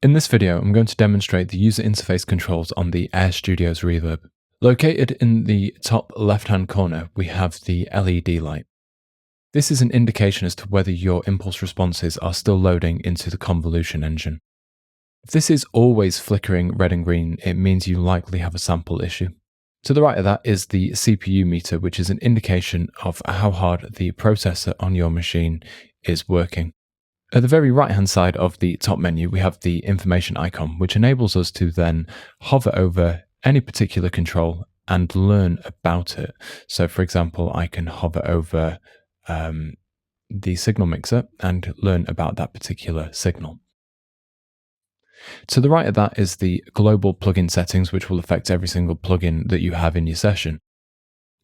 In this video, I'm going to demonstrate the user interface controls on the AIR Studios Reverb. Located in the top left-hand corner, we have the LED light. This is an indication as to whether your impulse responses are still loading into the convolution engine. If this is always flickering red and green, it means you likely have a sample issue. To the right of that is the CPU meter, which is an indication of how hard the processor on your machine is working. At the very right-hand side of the top menu, we have the information icon, which enables us to then hover over any particular control and learn about it. So, for example, I can hover over the signal mixer and learn about that particular signal. To the right of that is the global plugin settings, which will affect every single plugin that you have in your session.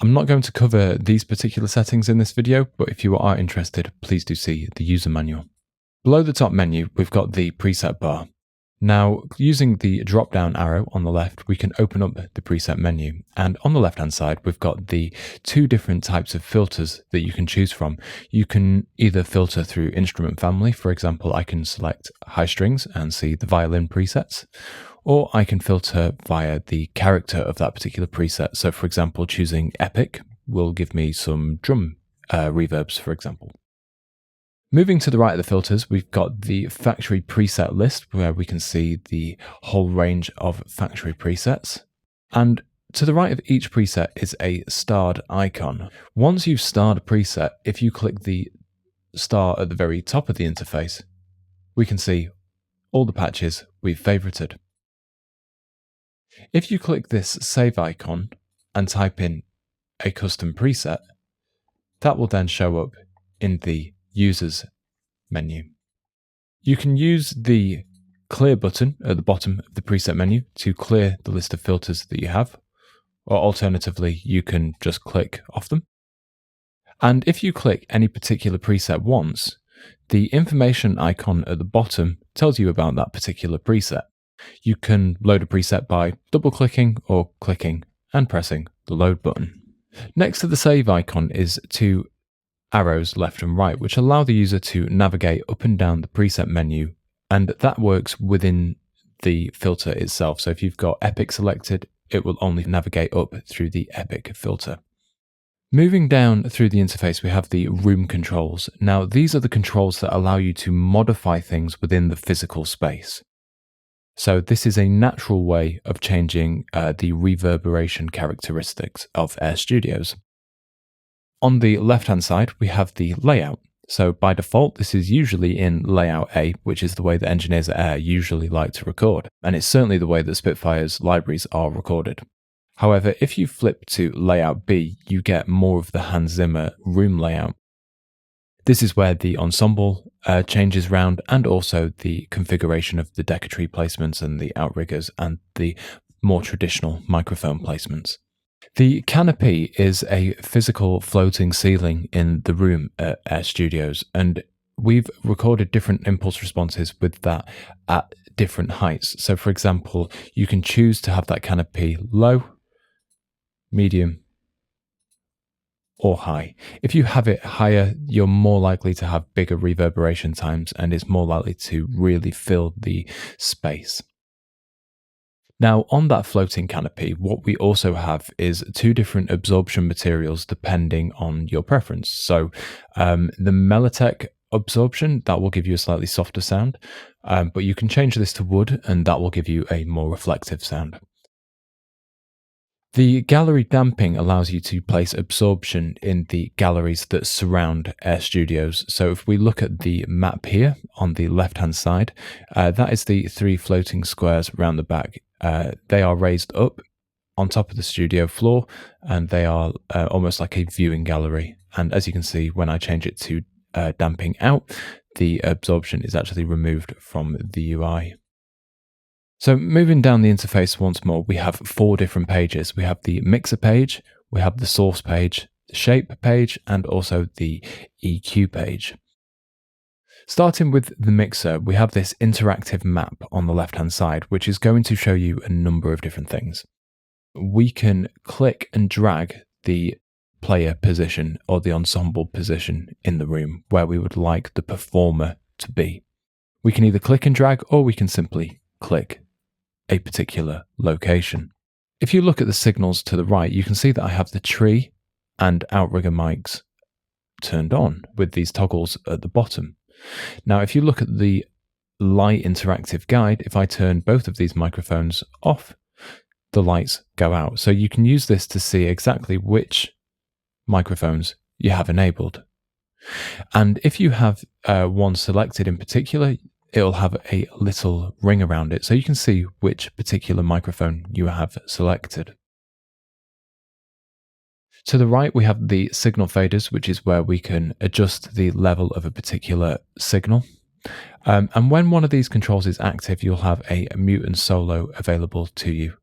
I'm not going to cover these particular settings in this video, but if you are interested, please do see the user manual. Below the top menu, we've got the preset bar. Now, using the drop-down arrow on the left, we can open up the preset menu. And on the left-hand side, we've got the two different types of filters that you can choose from. You can either filter through instrument family. For example, I can select high strings and see the violin presets, or I can filter via the character of that particular preset. So, for example, choosing epic will give me some drum reverbs, for example. Moving to the right of the filters, we've got the factory preset list where we can see the whole range of factory presets. And to the right of each preset is a starred icon. Once you've starred a preset, if you click the star at the very top of the interface, we can see all the patches we've favorited. If you click this save icon and type in a custom preset, that will then show up in the Users menu. You can use the clear button at the bottom of the preset menu to clear the list of filters that you have, or alternatively, you can just click off them. And if you click any particular preset once, the information icon at the bottom tells you about that particular preset. You can load a preset by double-clicking or clicking and pressing the load button. Next to the save icon is two arrows left and right, which allow the user to navigate up and down the preset menu, and that works within the filter itself. So if you've got Epic selected, it will only navigate up through the Epic filter. Moving down through the interface, we have the room controls. Now, these are the controls that allow you to modify things within the physical space. So this is a natural way of changing the reverberation characteristics of AIR Studios. On the left-hand side, we have the layout. So by default, this is usually in layout A, which is the way that engineers at AIR usually like to record. And it's certainly the way that Spitfire's libraries are recorded. However, if you flip to layout B, you get more of the Hans Zimmer room layout. This is where the ensemble changes round, and also the configuration of the decker tree placements and the outriggers and the more traditional microphone placements. The canopy is a physical floating ceiling in the room at AIR Studios, and we've recorded different impulse responses with that at different heights. So, for example, you can choose to have that canopy low, medium, or high. If you have it higher, you're more likely to have bigger reverberation times, and it's more likely to really fill the space. Now, on that floating canopy, what we also have is two different absorption materials depending on your preference. So the Melotech absorption, that will give you a slightly softer sound, but you can change this to wood and that will give you a more reflective sound. The gallery damping allows you to place absorption in the galleries that surround AIR Studios. So if we look at the map here on the left-hand side, that is the three floating squares around the back. They are raised up on top of the studio floor, and they are almost like a viewing gallery. And as you can see, when I change it to damping out, the absorption is actually removed from the UI. So moving down the interface once more, we have four different pages. We have the mixer page, we have the source page, the shape page, and also the EQ page. Starting with the mixer, we have this interactive map on the left-hand side, which is going to show you a number of different things. We can click and drag the player position or the ensemble position in the room where we would like the performer to be. We can either click and drag, or we can simply click a particular location. If you look at the signals to the right, you can see that I have the tree and outrigger mics turned on with these toggles at the bottom. Now, if you look at the light interactive guide, if I turn both of these microphones off, the lights go out. So you can use this to see exactly which microphones you have enabled. And if you have one selected in particular, it'll have a little ring around it, so you can see which particular microphone you have selected. To the right, we have the signal faders, which is where we can adjust the level of a particular signal. And when one of these controls is active, you'll have a mute and solo available to you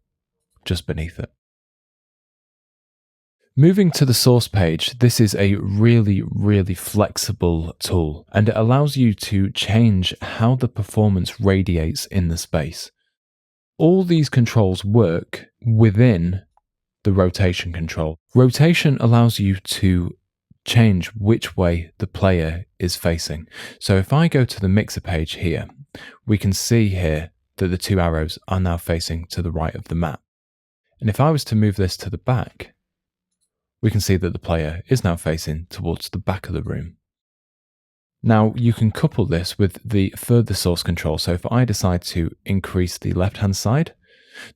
just beneath it. Moving to the source page, this is a really, really flexible tool, and it allows you to change how the performance radiates in the space. All these controls work within the rotation control. Rotation allows you to change which way the player is facing. So if I go to the mixer page here, we can see here that the two arrows are now facing to the right of the map. And if I was to move this to the back, we can see that the player is now facing towards the back of the room. Now, you can couple this with the further source control. So if I decide to increase the left-hand side,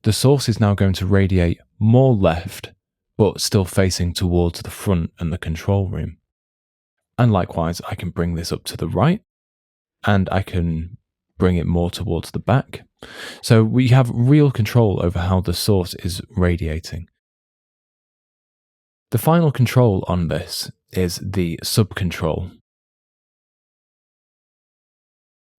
the source is now going to radiate more left, but still facing towards the front and the control room. And likewise, I can bring this up to the right, and I can bring it more towards the back. So we have real control over how the source is radiating. The final control on this is the sub control.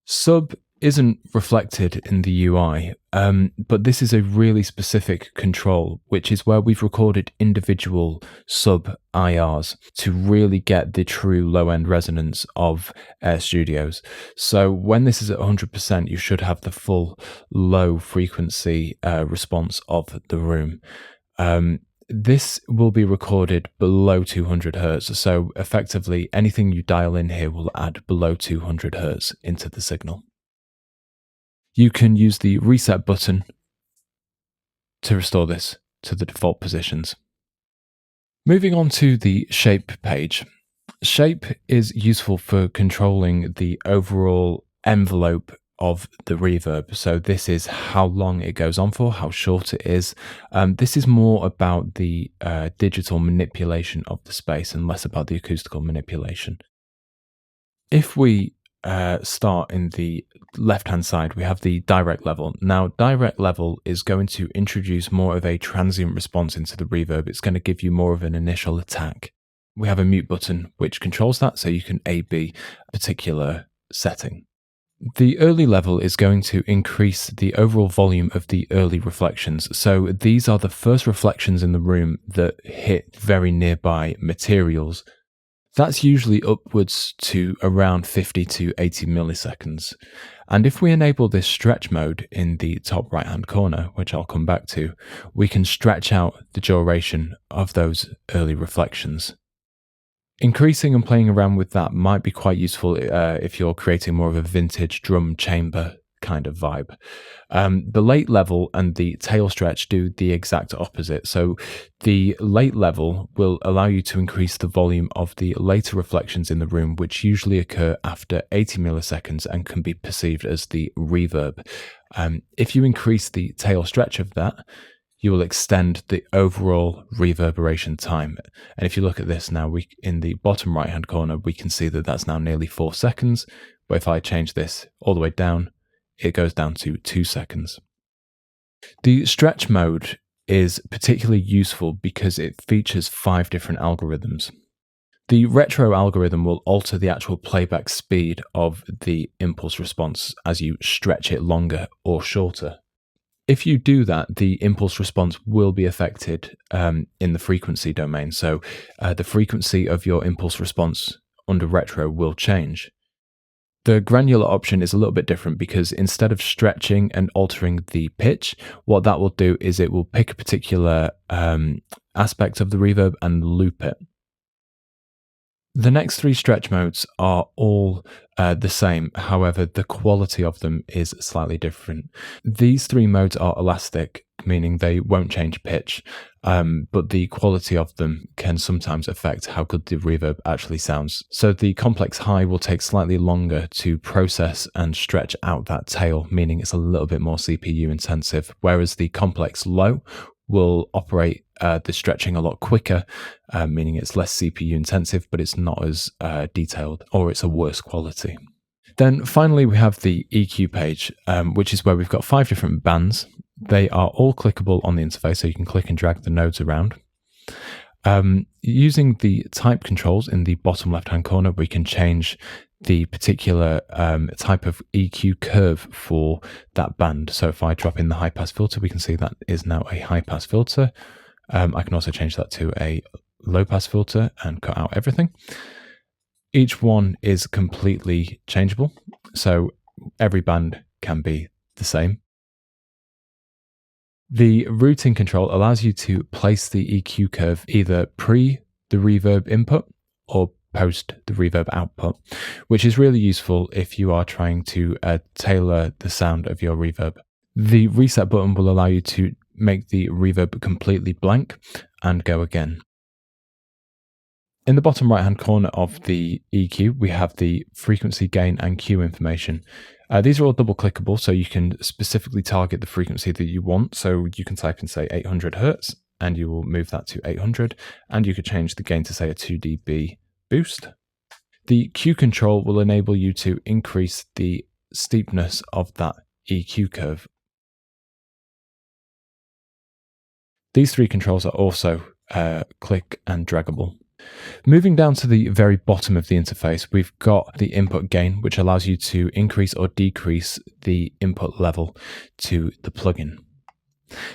Sub isn't reflected in the UI, but this is a really specific control, which is where we've recorded individual sub IRs to really get the true low-end resonance of AIR Studios. So when this is at 100%, you should have the full low frequency response of the room. This will be recorded below 200 Hz, so effectively anything you dial in here will add below 200 Hz into the signal. You can use the reset button to restore this to the default positions. Moving on to the shape page. Shape is useful for controlling the overall envelope of the reverb. So this is how long it goes on for, how short it is. This is more about the digital manipulation of the space and less about the acoustical manipulation. If we start in the left-hand side, we have the direct level. Now, direct level is going to introduce more of a transient response into the reverb. It's going to give you more of an initial attack. We have a mute button which controls that, so you can A/B a particular setting. The early level is going to increase the overall volume of the early reflections. So these are the first reflections in the room that hit very nearby materials. That's usually upwards to around 50 to 80 milliseconds. And if we enable this stretch mode in the top right hand corner, which I'll come back to, we can stretch out the duration of those early reflections. Increasing and playing around with that might be quite useful if you're creating more of a vintage drum chamber kind of vibe. The late level and the tail stretch do the exact opposite. So the late level will allow you to increase the volume of the later reflections in the room, which usually occur after 80 milliseconds and can be perceived as the reverb. If you increase the tail stretch of that, you will extend the overall reverberation time. And if you look at this now, in the bottom right hand corner, we can see that that's now nearly 4 seconds. But if I change this all the way down, it goes down to 2 seconds. The stretch mode is particularly useful because it features 5 different algorithms. The retro algorithm will alter the actual playback speed of the impulse response as you stretch it longer or shorter. If you do that, the impulse response will be affected in the frequency domain. So the frequency of your impulse response under retro will change. The granular option is a little bit different because instead of stretching and altering the pitch, what that will do is it will pick a particular aspect of the reverb and loop it. The next three stretch modes are all the same, however, the quality of them is slightly different. These three modes are elastic, meaning they won't change pitch, but the quality of them can sometimes affect how good the reverb actually sounds. So the complex high will take slightly longer to process and stretch out that tail, meaning it's a little bit more CPU intensive, whereas the complex low will operate the stretching a lot quicker, meaning it's less CPU intensive, but it's not as detailed, or it's a worse quality. Then finally, we have the EQ page, which is where we've got 5 different bands. They are all clickable on the interface, so you can click and drag the nodes around. Using the type controls in the bottom left-hand corner, we can change the particular type of EQ curve for that band. So if I drop in the high-pass filter, we can see that is now a high-pass filter. I can also change that to a low-pass filter and cut out everything. Each one is completely changeable, so every band can be the same. The routing control allows you to place the EQ curve either pre the reverb input or post the reverb output, which is really useful if you are trying to tailor the sound of your reverb. The reset button will allow you to make the reverb completely blank and go again. In the bottom right hand corner of the EQ, we have the frequency, gain, and Q information. These are all double clickable, so you can specifically target the frequency that you want. So you can type in, say, 800 Hertz, and you will move that to 800, and you could change the gain to, say, a 2 dB boost. The Q control will enable you to increase the steepness of that EQ curve. These three controls are also click and draggable. Moving down to the very bottom of the interface, we've got the input gain, which allows you to increase or decrease the input level to the plugin.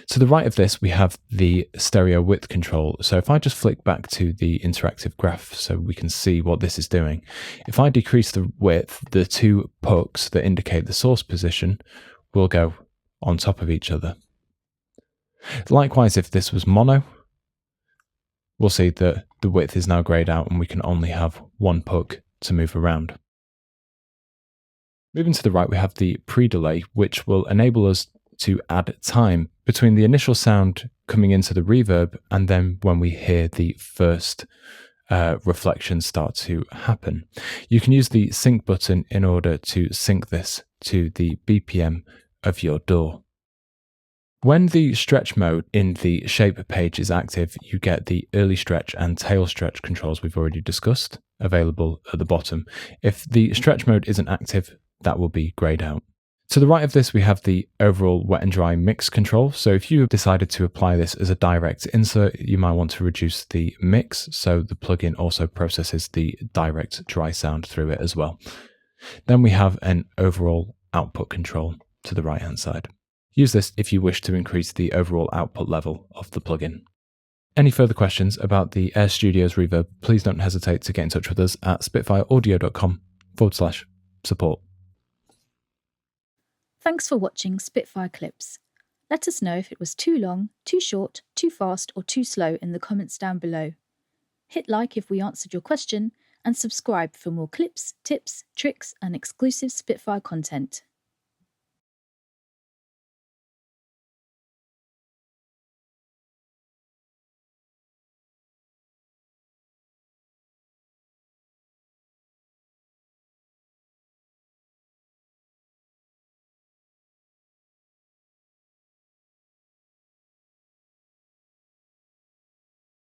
To the right of this, we have the stereo width control. So if I just flick back to the interactive graph so we can see what this is doing, if I decrease the width, the two pucks that indicate the source position will go on top of each other. Likewise, if this was mono, we'll see that the width is now grayed out and we can only have one puck to move around. Moving to the right, we have the pre-delay, which will enable us to add time between the initial sound coming into the reverb and then when we hear the first reflections start to happen. You can use the sync button in order to sync this to the BPM of your DAW. When the stretch mode in the shape page is active, you get the early stretch and tail stretch controls we've already discussed available at the bottom. If the stretch mode isn't active, that will be grayed out. To the right of this, we have the overall wet and dry mix control. So if you decided to apply this as a direct insert, you might want to reduce the mix, so the plugin also processes the direct dry sound through it as well. Then we have an overall output control to the right-hand side. Use this if you wish to increase the overall output level of the plugin. Any further questions about the AIR Studios Reverb, please don't hesitate to get in touch with us at spitfireaudio.com/support. Thanks for watching Spitfire Clips. Let us know if it was too long, too short, too fast, or too slow in the comments down below. Hit like if we answered your question, and subscribe for more clips, tips, tricks, and exclusive Spitfire content.